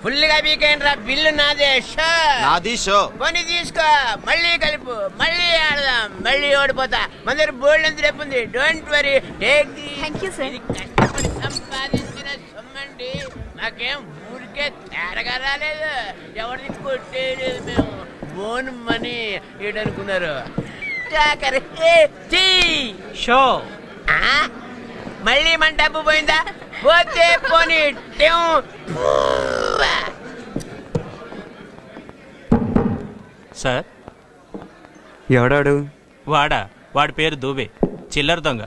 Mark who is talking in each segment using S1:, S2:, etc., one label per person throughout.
S1: ఫుల్గా వీకెండ్ రా, బిల్లు నాదే.
S2: నాది షో.
S1: కొని తీసుకో, మళ్ళీ కలుపు, మళ్ళీ ఆడదాం, మళ్ళీ ఓడిపోతా. మన దగ్గర బోల్డ్ ఎంత రేపు ఉంది. Don't worry, take the.
S3: Thank you sir.
S1: కష్టపడి సంపాదించిన సొమ్మండి, మాకేం ఊరికే తేరగా రాలేదు. ఎవరిని కొట్టేయలేదు మేము. Bone money ఏడనుకున్నారు.
S4: షో
S1: మళ్ళీ మన డబ్బు పోయిందా? పోతే పోనీ.
S4: సార్
S5: ఎవడాడు?
S4: వాడి పేరు దూబే, చిల్లర దొంగ.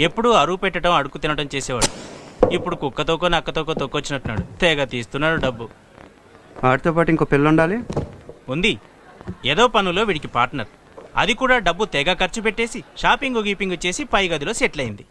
S4: ఎప్పుడూ అరువు పెట్టడం, అడుగు తినడం చేసేవాడు. ఇప్పుడు కుక్కతోకో నక్కతోకో తొక్కొచ్చినట్టున్నాడు. తెగ తీస్తున్నాడు డబ్బు.
S5: వాడితో పాటు ఇంకో పిల్ల ఉండాలి.
S4: ఉంది, ఏదో పనులో వీడికి పార్ట్నర్. అది కూడా డబ్బు తెగ ఖర్చు పెట్టేసి షాపింగ్ గీపింగ్ చేసి పై గదిలో సెటిల్ అయింది.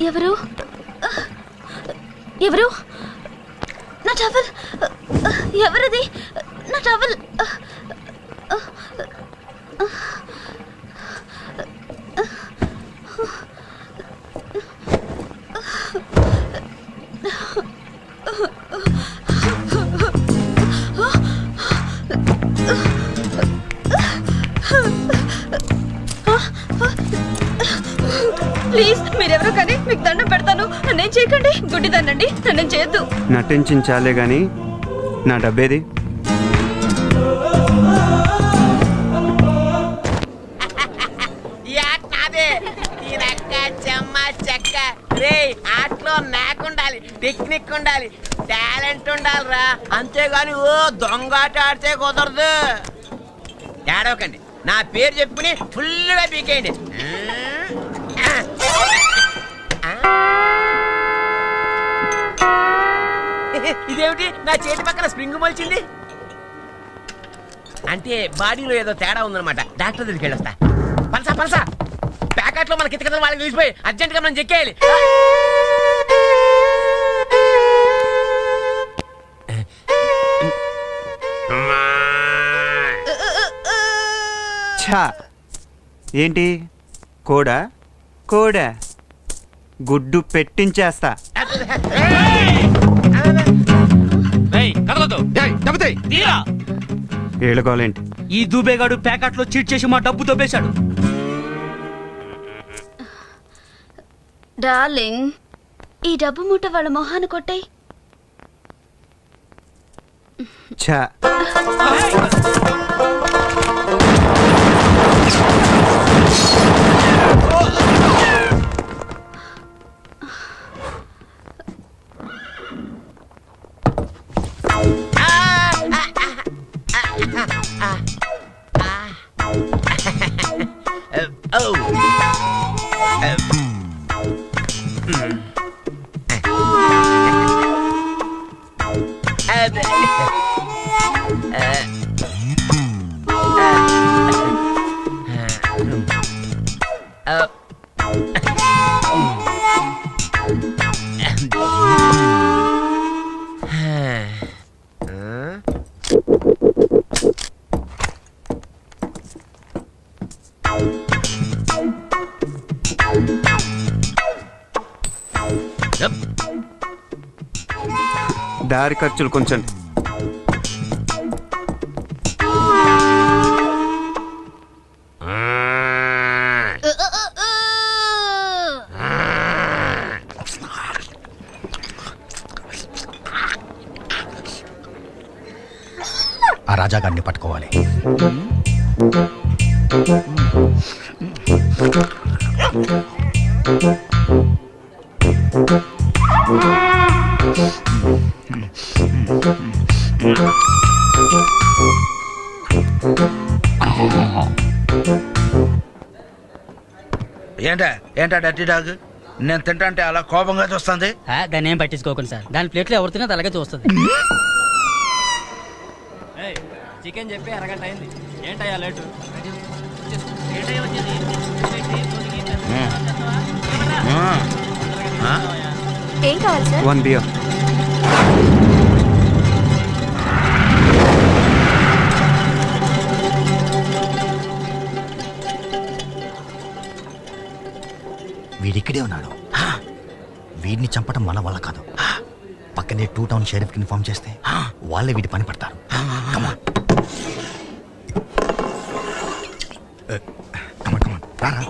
S3: ఎవరు ఎవరు? నా టవల్ ఎవరిది? నా టవల్ ప్లీజ్ మీరెవరో కానీ మీకు దండం పెడతాను. నన్నేం చేయకండి, గుడ్డిదాన్నండి, నన్నేం చేయొద్దు.
S5: నటించాలే గాని నా డబ్బేది?
S1: ఆటలో నాకుండాలి, టెక్నిక్ ఉండాలి, టాలెంట్ ఉండాలిరా. అంతేగాని ఓ దొంగాట ఆడితే కుదరదు. ఏడవకండి, నా పేరు చెప్పుకుని ఫుల్గా పీకేయండి. ఇదేమిటి నా చేతి పక్కన స్ప్రింగ్ మొలిచింది? అంటే బాడీలో ఏదో తేడా ఉందన్నమాట. డాక్టర్ దగ్గరికి వెళ్ళొస్తా. పలసా పలసా ప్యాకెట్లో మన కింద కదా వాళ్ళకి చూసిపోయి అర్జెంట్గా మనం చెక్కేయాలి.
S5: ఏంటి కోడా? కోడా గుడ్డు పెట్టించేస్తా.
S4: ఏళ్ళకోవాలేంటి?
S6: ఈ దూబేగాడు ప్యాకెట్లో చీట్ చేసి మా డబ్బు దొబ్బేశాడు.
S3: డార్లింగ్, ఈ డబ్బు మూట వాళ్ళ మొహాన్ని కొట్టాయి.
S5: ఛా, దారి ఖర్చులు కొంచెం.
S2: ఆ రాజాగారిని పట్టుకోవాలి.
S6: ఏంటా డర్టీ డాగ్? నేను తింటా అలా కోపంగా చూస్తుంది.
S7: దాన్ని ఏం పట్టించుకోకండి సార్. దాని ప్లేట్లో ఎవరు తిన్నా అలాగే చూస్తుంది.
S4: చికెన్ చెప్పి అరగంట అయింది. ఏంటయ్యా లేటు?
S3: ఏం కావాలి సార్?
S5: 1 బియర్.
S2: వీడిక్కడే ఉన్నాడు. వీడిని చంపడం మన వల్ల కాదు. పక్కనే 2 టౌన్ షెరీఫ్ కి ఇన్ఫార్మ్ చేస్తే వాళ్ళే వీడి పని పడతారు. రారా.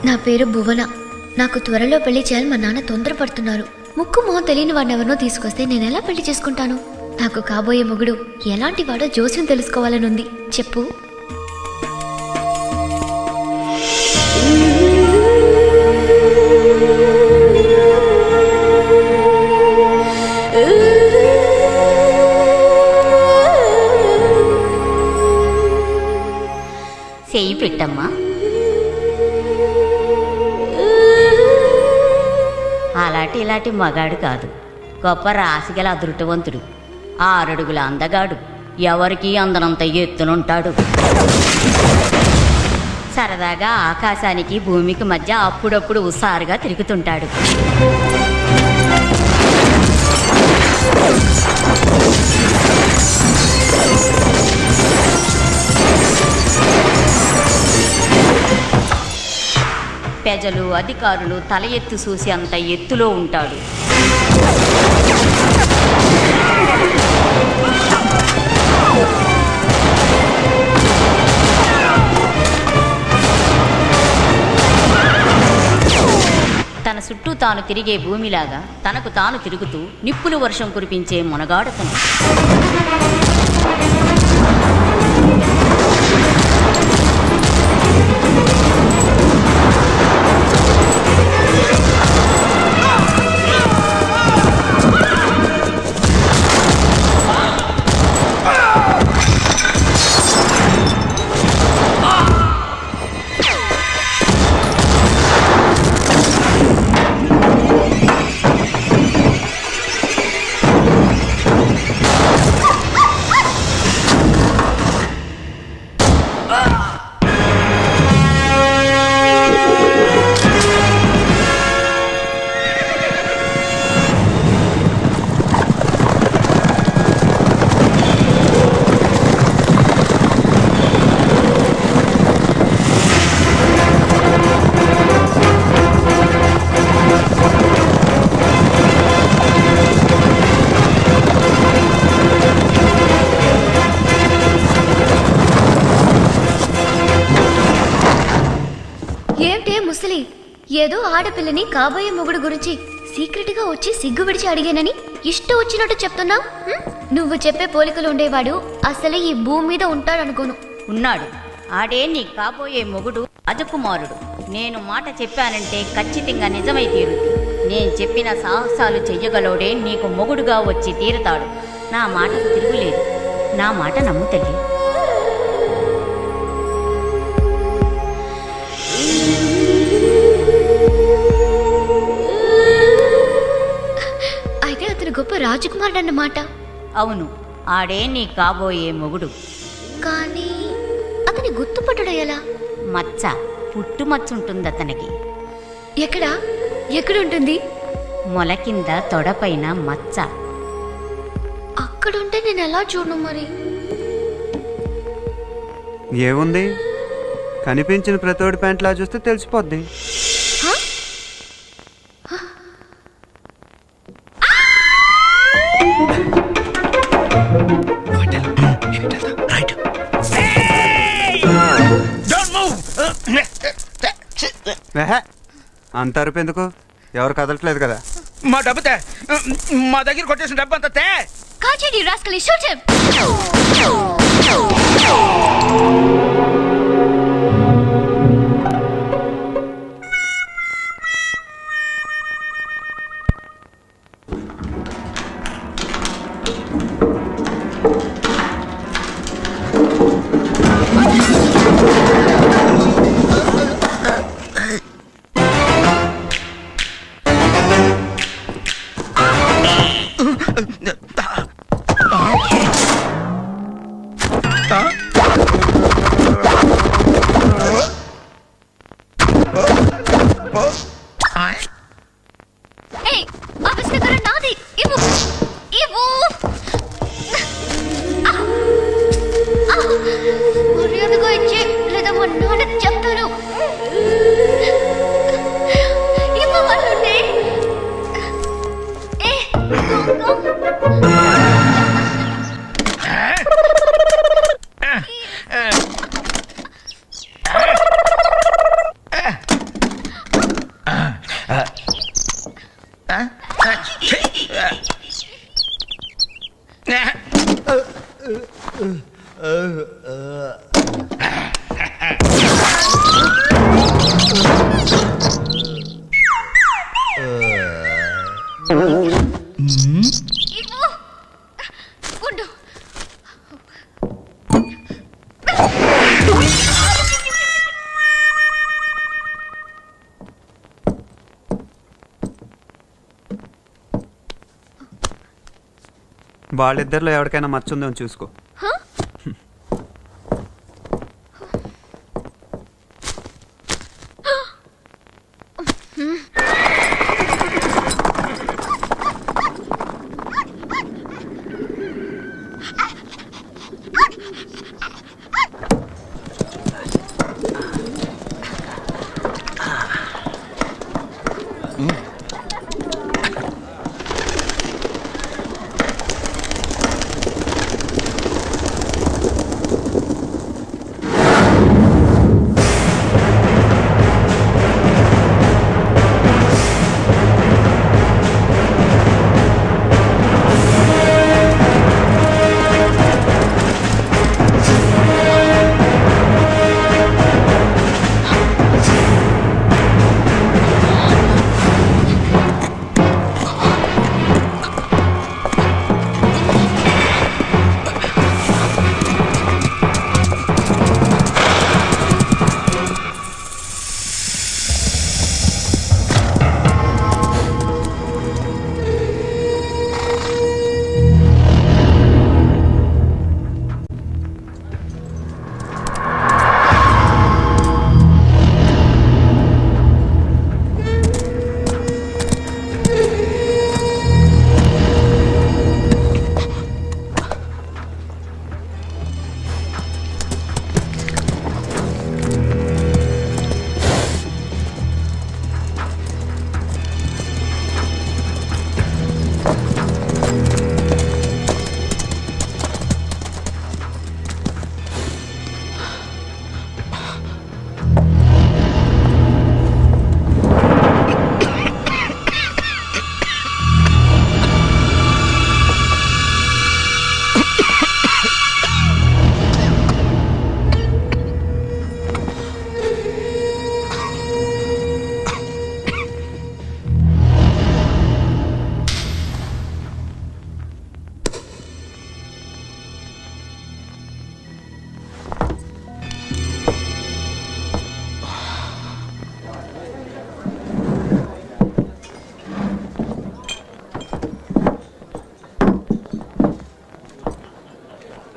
S8: నా పేరు భువన. నాకు త్వరలో పెళ్లి చేయాలి. మా నాన్న తొందరపడుతున్నారు. ముక్కు మొహం తెలియని వాడిని ఎవరినో తీసుకొస్తే నేను ఎలా పెళ్లి చేసుకుంటాను? నాకు కాబోయే మొగుడు ఎలాంటి వాడో జోస్యం తెలుసుకోవాలని ఉంది. చెప్పు.
S9: చెయ్యి పెట్టమ్మా. అలాంటి ఇలాంటి మగాడు కాదు, గొప్ప రాశిగల అదృష్టవంతుడు, 6 అడుగుల అందగాడు, ఎవరికి అందనంత ఎత్తునుంటాడు. సరదాగా ఆకాశానికి భూమికి మధ్య అప్పుడప్పుడు ఉసారుగా తిరుగుతుంటాడు. పేజలు అధికారులు తల ఎత్తు చూసి అంత ఎత్తులో ఉంటాడు. తన చుట్టూ తాను తిరిగే భూమిలాగా తనకు తాను తిరుగుతూ నిప్పులు వర్షం కురిపించే మునగాడతను.
S8: ఏదో ఆడపిల్లని కాబోయే మొగుడు గురించి సీక్రెట్ గా వచ్చి సిగ్గు విడిచి అడిగానని ఇష్టం వచ్చినట్టు చెప్తున్నావు. నువ్వు చెప్పే పోలికలు ఉండేవాడు అసలే ఈ భూమి మీద ఉంటాడనుకోను.
S9: ఉన్నాడు. ఆడే నీ కాబోయే మొగుడు రాజకుమారుడు. నేను మాట చెప్పానంటే ఖచ్చితంగా నిజమై తీరుద్ది. నేను చెప్పిన సాహసాలు చెయ్యగలోడే నీకు మొగుడుగా వచ్చి తీరుతాడు. నా మాటకు తిరుగులేదు. నా మాట నమ్ము తల్లి.
S8: అయితే అతను గొప్ప రాజకుమారుడు అన్నమాట.
S9: అవును, ఆడే నీ కాబోయే మొగుడు.
S8: కానీ అతని గుర్తుపట్టడం ఎలా?
S9: మచ్చ, పుట్టుమచ్చ ఉంటుంది అతనికి.
S8: ఎక్కడా? ఎక్కడుంటుంది?
S9: మొల కింద తొడపైన మచ్చ.
S8: అక్కడుంటే నేను ఎలా చూడను మరి?
S5: ఏముంది, కనిపించిన ప్రతోడి ప్యాంట్లా చూస్తే తెలిసిపోద్ది. అంత అరుపు ఎందుకు? ఎవరు కదలట్లేదు కదా.
S6: మా డబ్బు తే, మా దగ్గర కొట్టేసిన డబ్బు అంతా తే.
S8: కాచేడి రాస్కలి, షూట్ హిమ్.
S5: వాళ్ళిద్దరిలో ఎవరికైనా మచ్చుందో చూసుకో.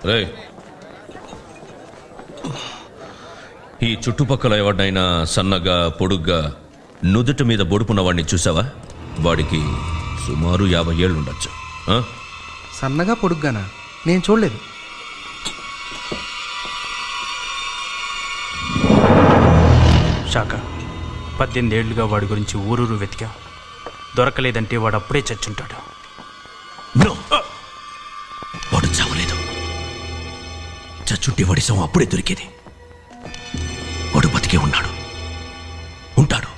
S10: రే, ఈ చుట్టుపక్కల ఎవరినైనా సన్నగా పొడుగ్గా నుదుటి మీద బొడుపున్న వాడిని చూసావా? వాడికి సుమారు 50 ఏళ్ళు ఉండొచ్చు.
S11: సన్నగా పొడుగ్గానా? నేను చూడలేదు.
S4: శాఖ 18 ఏళ్లుగా వాడి గురించి ఊరూరు వెతికా. దొరకలేదంటే వాడు అప్పుడే చచ్చుంటాడు.
S10: వాడు చావలేదు. చచ్చుంటే వాడి శవం అప్పుడే దొరికేది. వాడు బతికే ఉన్నాడు, ఉంటాడు.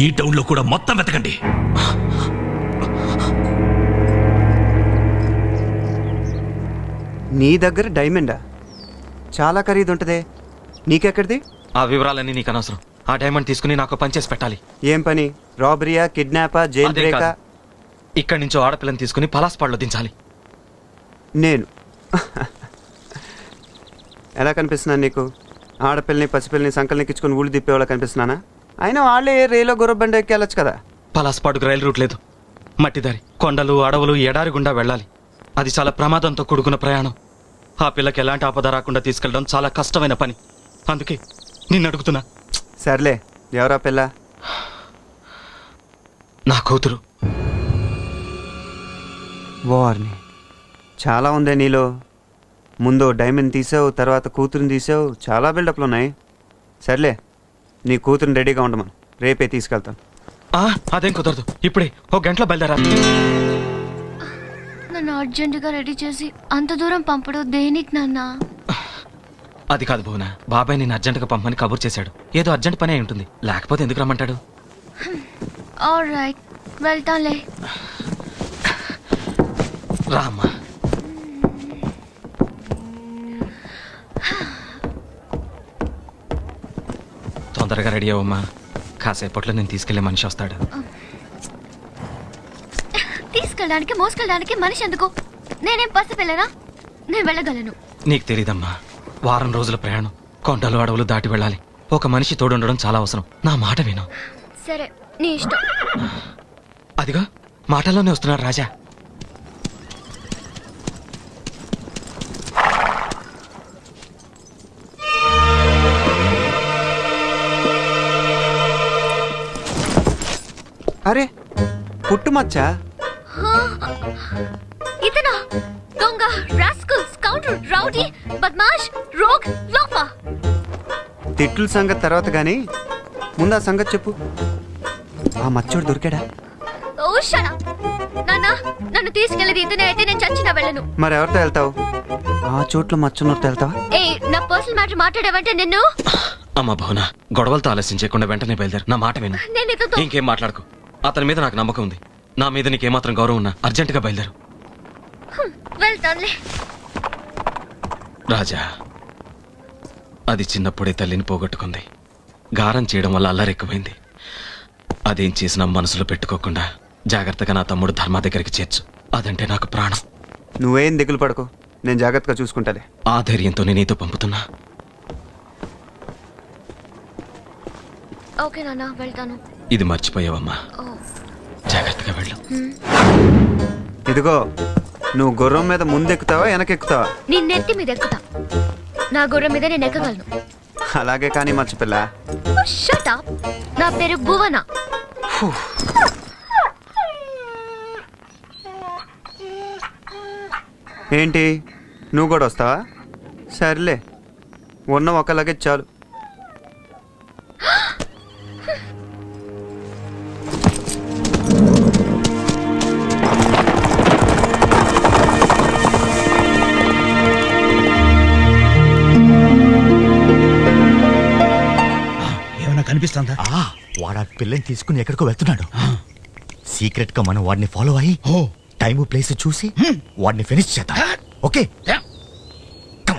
S10: ఈ టౌన్లో కూడా మొత్తం వెతకండి.
S5: నీ దగ్గర డైమండా? చాలా ఖరీదు ఉంటుందే, నీకెక్కడిది?
S11: ఆ వివరాలన్నీ నీకు అనవసరం. ఆ డైమండ్ తీసుకుని నాకు పని చేసి పెట్టాలి.
S5: ఏం పని? రాబరీయా, కిడ్నాపా, జైల్
S11: అదే
S5: బ్రేకా?
S11: కాదు. ఇక్కడి నుంచో ఆడపిల్లని తీసుకుని పలాస్పాడులో దించాలి.
S5: నేను ఎలా కనిపిస్తున్నాను నీకు? ఆడపిల్లని పసిపిల్లని సంకలనిక్కించుకుని ఊళ్ళు తిప్పేవాళ్ళ కనిపిస్తున్నానా? అయినా వాళ్ళే రైల్లో గుర్రబండి ఎక్కి వెళ్ళొచ్చు కదా.
S11: పలాస్పాడుకు రైలు రూట్ లేదు. మట్టిదారి, కొండలు, అడవులు, ఎడారి గుండా వెళ్ళాలి. అది చాలా ప్రమాదంతో కూడుకున్న ప్రయాణం. ఆ పిల్లకి ఎలాంటి ఆపద రాకుండా తీసుకెళ్ళడం చాలా కష్టమైన పని. అందుకే నిన్ను అడుగుతున్నా.
S5: సర్లే, ఎవరా పిల్ల?
S11: నా కూతురు.
S5: వార్ని చాలా ఉందే నీలో. ముందు డైమండ్ తీసావు, తర్వాత కూతురుని తీసావు. చాలా బిల్డప్లు ఉన్నాయి. సర్లే, నీ కూతురుని రెడీగా ఉండమను, రేపే తీసుకెళ్తాను.
S11: అదేం కుదరదు. ఇప్పుడే 1 గంటలో బయలుదేరా.
S8: నన్ను అర్జెంటుగా రెడీ చేసి అంత దూరం పంపడం దేనికి నాన్న?
S11: అది కాదు భువన, బాబాయ్ నేను అర్జెంటుగా పంపని కబుర్ చేశాడు. ఏదో అర్జెంట్ పని అయి ఉంటుంది, లేకపోతే ఎందుకు రమ్మంటాడు?
S8: ఆల్రైట్, వెళ్తానులే.
S11: రామ్మా. తొందరగా రెడీ అవ్వమ్మా. కాసేపట్లో నేను తీసుకెళ్లే మనిషి వస్తాడు.
S8: తీసుకెళ్ళడానికి మోసుకెళ్ళడానికి మనిషి ఎందుకు? నేనేం పసిపిల్లనా? నేను వెళ్ళగలను.
S11: నీకు తెలీదమ్మా, వారం రోజుల ప్రయాణం, కొండలు అడవులు దాటి వెళ్ళాలి. ఒక మనిషి తోడుండడం చాలా అవసరం. నా మాట విను.
S8: సరే, నీ ఇష్టం.
S11: అదిగా మాటల్లోనే వస్తున్నాడు రాజా.
S5: అరే, పుట్టుమచ్చా?
S8: ఇతనా? దొంగ, రాస్కల్, స్కౌండర్, రౌడీ, బద్మాష్, రోగ్, లోఫా.
S5: తిట్లు సంగతి తర్వాత కానీ ముందు ఆ సంగతి చెప్పు. ఆ మచ్చోడు దొరికాడా?
S8: ఓ షట్ అప్. నాన్న, నన్ను తీసుకెళ్ళేది ఇతనే అయితే నేను చచ్చినా వెళ్ళను.
S5: మరి ఎవరితో వెళ్తావు? ఆ చోట్ల మచ్చున్నోరితో వెళ్తావా?
S8: ఏ, నా పర్సనల్ మ్యాటర్ మాట్లాడేవంటే నిన్ను.
S11: అమ్మా భవన, గొడవలతో ఆలస్యం చేయకుండా వెంటనే బయలుదేరు. నా మాట విను.
S8: నేను ఇతతో
S11: ఇంకేం మాట్లాడుకో. అతని మీద నాకు నమ్మకం ఉంది. నా మీద నీకేమాత్రం గౌరవం ఉన్నా అర్జెంటుగా బయలుదేరు.
S8: వెళ్తానులే.
S11: రాజా, అది చిన్నప్పుడే తల్లిని పోగొట్టుకుంది. గారం చేయడం వల్ల అల్లరెక్కువైంది. అదేం చేసినా మనసులో పెట్టుకోకుండా జాగ్రత్తగా నా తమ్ముడు ధర్మ దగ్గరికి చేర్చు. అదంటే నాకు ప్రాణం.
S5: నువ్వేం దిగులు పడకు, నేను జాగ్రత్తగా చూసుకుంటాలే.
S11: ఆ ధైర్యంతో నేను నీతో పంపుతున్నా.
S8: ఓకే నాన్న, వెళ్తాను.
S11: ఇది మర్చిపోయావమ్మా, జాగ్రత్తగా వెళ్ళు.
S5: ఇదిగో, నువ్వు గుర్రం మీద ముందెక్కుతావా వెనకెక్కుతావా?
S8: నీ నెత్తి మీద ఎక్కుతా. నా గుర్రం మీద నేను ఎక్కగలను.
S5: అలాగే కానీ మర్చిపిల్ల.
S8: Shut up. నా పేరు భువన.
S5: ఏంటి, నువ్వు కూడా వస్తావా? సర్లే, ఉన్న ఒక లగేజ్ చాలు.
S2: కనిపిస్తుందా? వాడు ఆ పిల్లని తీసుకుని ఎక్కడికో వెళ్తున్నాడు. సీక్రెట్ గా మనం వాడిని ఫాలో అయ్యి టైము ప్లేస్ చూసి వాడిని ఫినిష్ చేద్దాం. ఓకే?